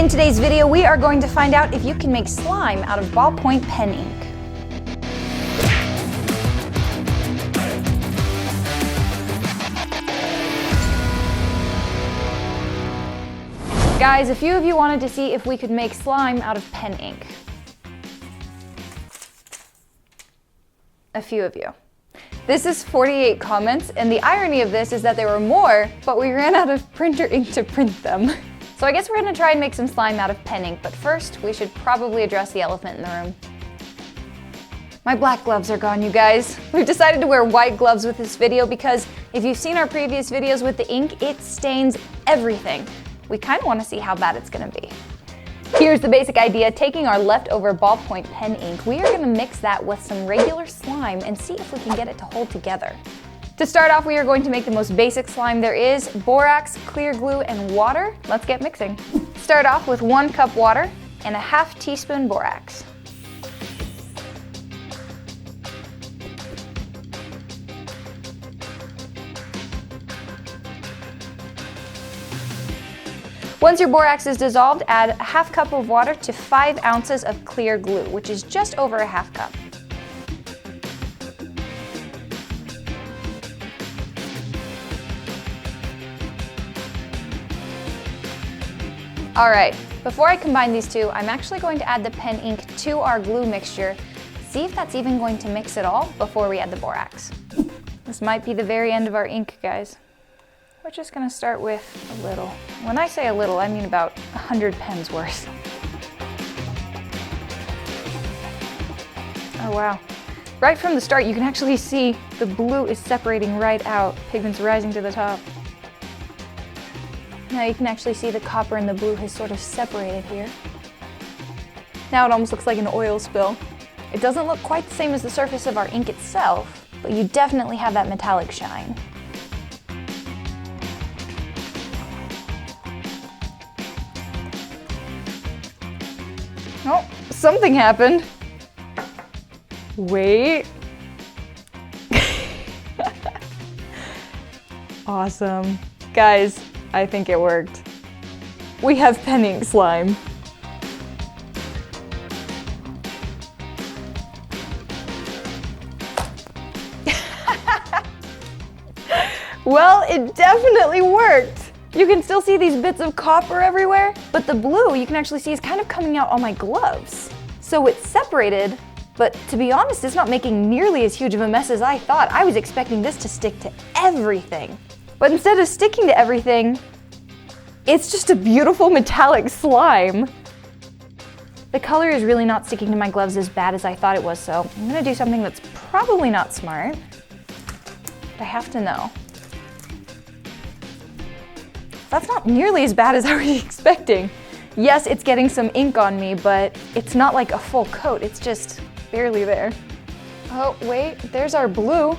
In today's video, we are going to find out if you can make slime out of ballpoint pen ink. Guys, a few of you wanted to see if we could make slime out of pen ink. A few of you. This is 48 comments, and the irony of this is that there were more, but we ran out of printer ink to print them. So I guess we're gonna try and make some slime out of pen ink, but first we should probably address the elephant in the room. My black gloves are gone, you guys. We've decided to wear white gloves with this video because if you've seen our previous videos with the ink, it stains everything. We kind of want to see how bad it's going to be. Here's the basic idea. Taking our leftover ballpoint pen ink, we are going to mix that with some regular slime and see if we can get it to hold together. To start off, we are going to make the most basic slime there is: borax, clear glue, and water. Let's get mixing. Start off with 1 cup water and a ½ teaspoon borax. Once your borax is dissolved, add a ½ cup of water to 5 ounces of clear glue, which is just over a ½ cup. All right, before I combine these two, I'm actually going to add the pen ink to our glue mixture. See if that's even going to mix at all before we add the borax. This might be the very end of our ink, guys. We're just gonna start with a little. When I say a little, I mean about 100 pens worth. Oh wow. Right from the start, you can actually see the blue is separating right out. Pigment's rising to the top. Now you can actually see the copper and the blue has sort of separated here. Now it almost looks like an oil spill. It doesn't look quite the same as the surface of our ink itself, but you definitely have that metallic shine. Oh, something happened. Wait. Awesome. Guys, I think it worked. We have pen ink slime. Well, it definitely worked. You can still see these bits of copper everywhere, but the blue you can actually see is kind of coming out on my gloves. So it's separated, but to be honest, it's not making nearly as huge of a mess as I thought. I was expecting this to stick to everything. But instead of sticking to everything, it's just a beautiful metallic slime. The color is really not sticking to my gloves as bad as I thought it was, so I'm gonna do something that's probably not smart, but I have to know. That's not nearly as bad as I was expecting. Yes, it's getting some ink on me, but it's not like a full coat, it's just barely there. Oh, wait, there's our blue.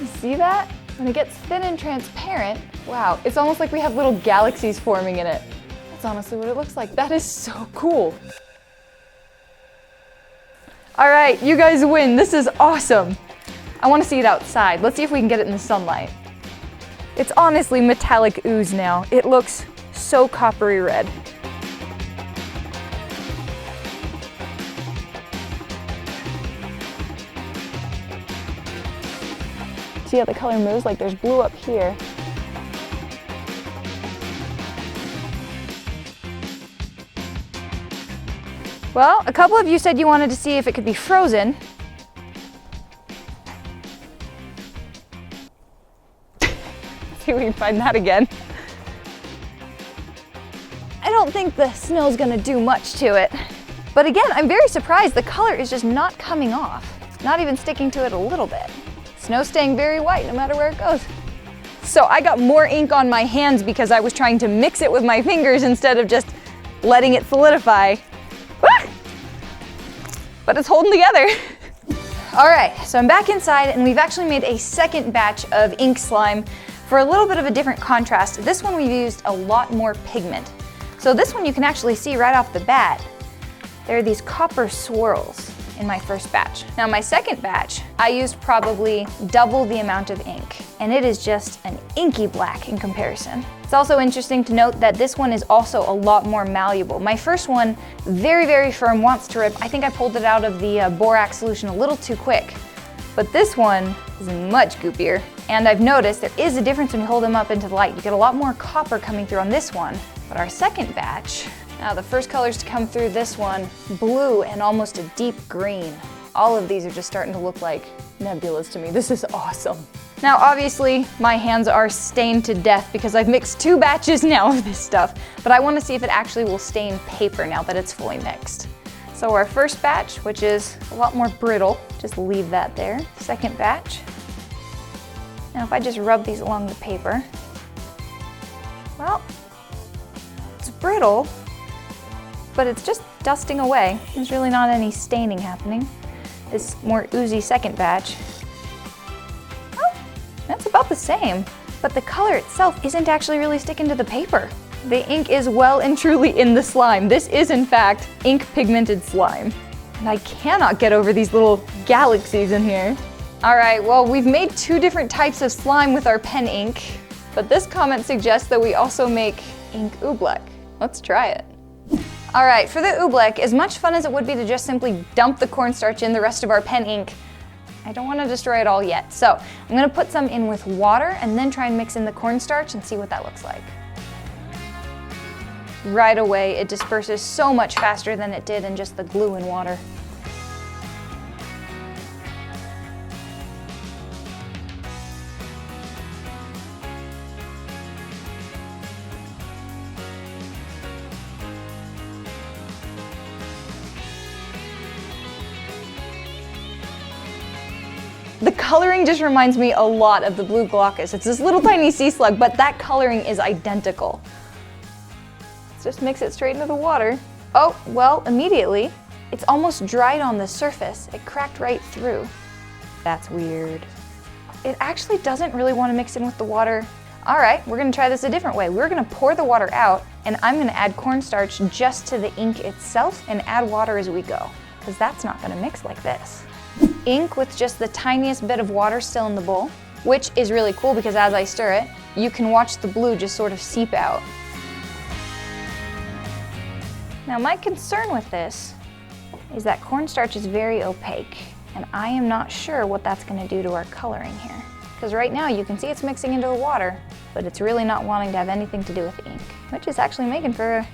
You see that? When it gets thin and transparent, wow, it's almost like we have little galaxies forming in it. That's honestly what it looks like. That is so cool. All right, you guys win. This is awesome. I want to see it outside. Let's see if we can get it in the sunlight. It's honestly metallic ooze now. It looks so coppery red. See how the color moves? Like there's blue up here. Well, a couple of you said you wanted to see if it could be frozen. See if we can find that again. I don't think the snow's gonna do much to it. But again, I'm very surprised. The color is just not coming off. Not even sticking to it a little bit. Snow's staying very white no matter where it goes. So I got more ink on my hands because I was trying to mix it with my fingers instead of just letting it solidify. Ah! But it's holding together. All right, so I'm back inside and we've actually made a second batch of ink slime for a little bit of a different contrast. This one we've used a lot more pigment. So this one you can actually see right off the bat. There are these copper swirls. in my first batch. Now my second batch, I used probably double the amount of ink, and it is just an inky black in comparison. It's also interesting to note that this one is also a lot more malleable. My first one, very, very firm, wants to rip. I think I pulled it out of the borax solution a little too quick. But this one is much goopier. And I've noticed there is a difference when you hold them up into the light. You get a lot more copper coming through on this one. But our second batch, now the first colors to come through this one, blue and almost a deep green. All of these are just starting to look like nebulas to me. This is awesome. Now obviously my hands are stained to death because I've mixed 2 batches now of this stuff, but I want to see if it actually will stain paper now that it's fully mixed. So our first batch, which is a lot more brittle, just leave that there. Second batch. Now if I just rub these along the paper, well, it's brittle, but it's just dusting away. There's really not any staining happening. This more oozy second batch, well, that's about the same, but the color itself isn't actually really sticking to the paper. The ink is well and truly in the slime. This is in fact ink pigmented slime. And I cannot get over these little galaxies in here. All right, well, we've made 2 different types of slime with our pen ink, but this comment suggests that we also make ink oobleck. Let's try it. All right, for the oobleck, as much fun as it would be to just simply dump the cornstarch in the rest of our pen ink, I don't want to destroy it all yet. So I'm gonna put some in with water and then try and mix in the cornstarch and see what that looks like. Right away, it disperses so much faster than it did in just the glue and water. The coloring just reminds me a lot of the blue glaucus. It's this little tiny sea slug, but that coloring is identical. Just mix it straight into the water. Oh, well, immediately, it's almost dried on the surface. It cracked right through. That's weird. It actually doesn't really want to mix in with the water. All right, we're gonna try this a different way. We're gonna pour the water out, and I'm gonna add cornstarch just to the ink itself and add water as we go, because that's not gonna mix like this. Ink with just the tiniest bit of water still in the bowl, which is really cool because as I stir it, you can watch the blue just sort of seep out. Now my concern with this is that cornstarch is very opaque, and I am not sure what that's going to do to our coloring here. Because right now you can see it's mixing into the water, but it's really not wanting to have anything to do with ink, which is actually making for a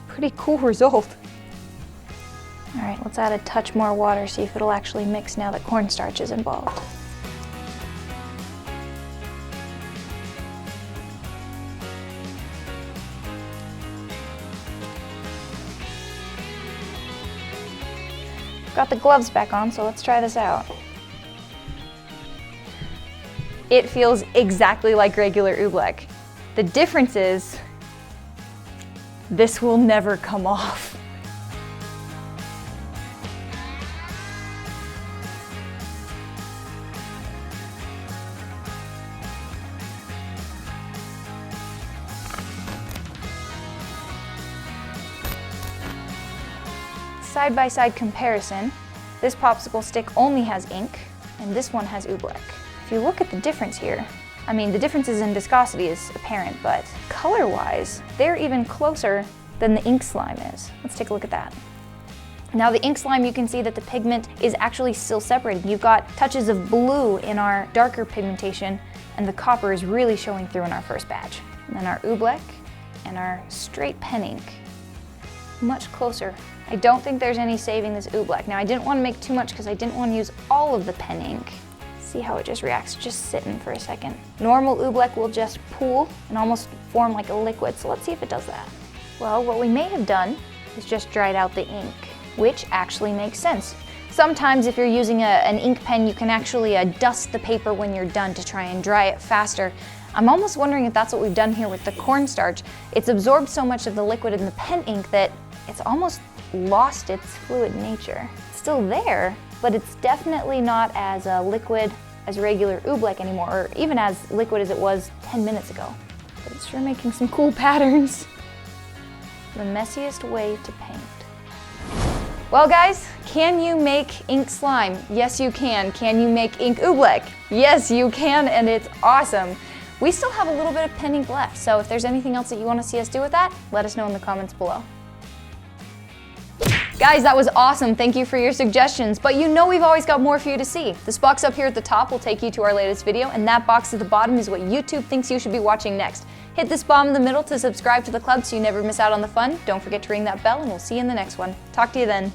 pretty cool result. All right, let's add a touch more water, see if it'll actually mix now that cornstarch is involved. Got the gloves back on, so let's try this out. It feels exactly like regular oobleck. The difference is, this will never come off. Side-by-side comparison, this popsicle stick only has ink, and this one has oobleck. If you look at the difference here, I mean, the differences in viscosity is apparent, but color-wise, they're even closer than the ink slime is. Let's take a look at that. Now the ink slime, you can see that the pigment is actually still separated. You've got touches of blue in our darker pigmentation, and the copper is really showing through in our first batch. And then our oobleck and our straight pen ink, much closer. I don't think there's any saving this oobleck. Now I didn't want to make too much because I didn't want to use all of the pen ink. See how it just reacts, just sitting for a second. Normal oobleck will just pool and almost form like a liquid, so let's see if it does that. Well, what we may have done is just dried out the ink, which actually makes sense. Sometimes if you're using an ink pen, you can actually dust the paper when you're done to try and dry it faster. I'm almost wondering if that's what we've done here with the cornstarch. It's absorbed so much of the liquid in the pen ink that it's almost lost its fluid nature. It's still there, but it's definitely not as liquid as regular oobleck anymore, or even as liquid as it was 10 minutes ago. But it's sure making some cool patterns. The messiest way to paint. Well guys, can you make ink slime? Yes you can. Can you make ink oobleck? Yes you can, and it's awesome. We still have a little bit of pen ink left, so if there's anything else that you want to see us do with that, let us know in the comments below. Guys, that was awesome. Thank you for your suggestions, but you know we've always got more for you to see. This box up here at the top will take you to our latest video, and that box at the bottom is what YouTube thinks you should be watching next. Hit this bomb in the middle to subscribe to the club so you never miss out on the fun. Don't forget to ring that bell, and we'll see you in the next one. Talk to you then.